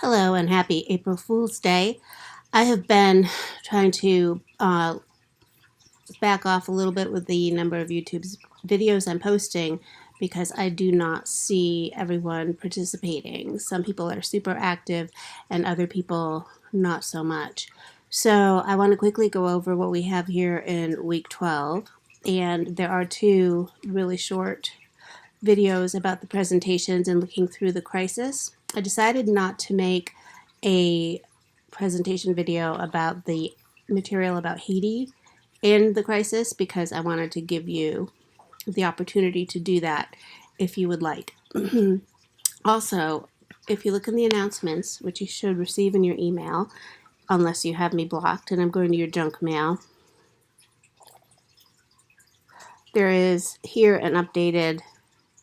Hello and happy April Fool's Day. I have been trying to back off a little bit with the number of YouTube's videos I'm posting because I do not see everyone participating. Some people are super active and other people not so much. So I want to quickly go over what we have here in week 12. And there are two really short videos about the presentations and looking through the crisis. I decided not to make a presentation video about the material about Haiti in the crisis because I wanted to give you the opportunity to do that if you would like. Also, if you look in the announcements, which you should receive in your email, unless you have me blocked and I'm going to your junk mail, there is here an updated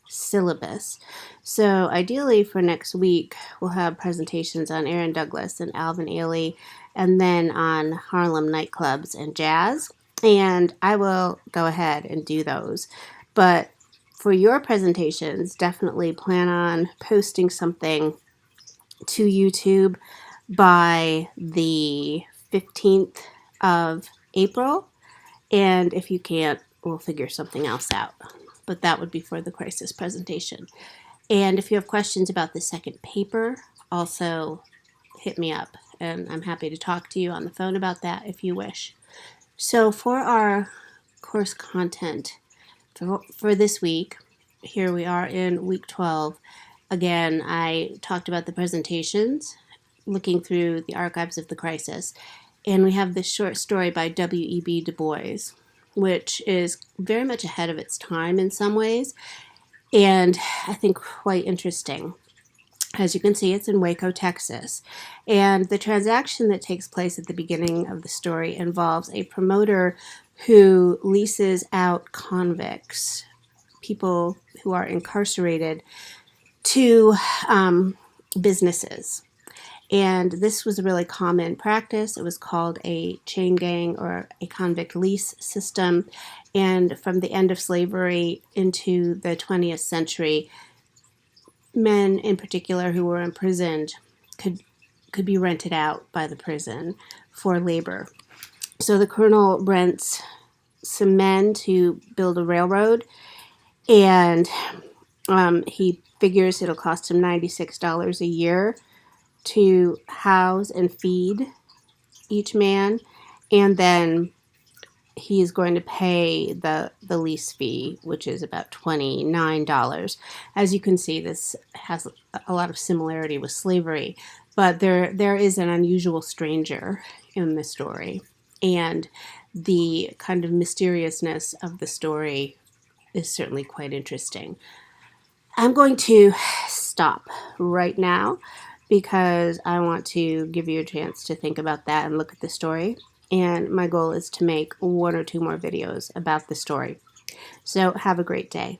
syllabus. So ideally for next week, we'll have presentations on Aaron Douglas and Alvin Ailey, and then on Harlem nightclubs and jazz. And I will go ahead and do those. But for your presentations, definitely plan on posting something to YouTube by the 15th of April. And if you can't, we'll figure something else out. But that would be for the crisis presentation. And if you have questions about the second paper, also hit me up. And I'm happy to talk to you on the phone about that if you wish. So for our course content for this week, here we are in week 12. Again, I talked about the presentations, looking through the archives of the crisis. And we have this short story by W.E.B. Du Bois, which is very much ahead of its time in some ways, and I think quite interesting. As you can see, it's in Waco, Texas. And the transaction that takes place at the beginning of the story involves a promoter who leases out convicts, people who are incarcerated, to businesses. And this was a really common practice. It was called a chain gang or a convict lease system. And from the end of slavery into the 20th century, men in particular who were imprisoned could be rented out by the prison for labor. So the colonel rents some men to build a railroad, and he figures it'll cost him $96 a year to house and feed each man, and then he's going to pay the lease fee, which is about $29. As you can see, this has a lot of similarity with slavery, but there is an unusual stranger in the story, and the kind of mysteriousness of the story is certainly quite interesting. I'm going to stop right now because I want to give you a chance to think about that and look at the story. And my goal is to make one or two more videos about the story. So have a great day.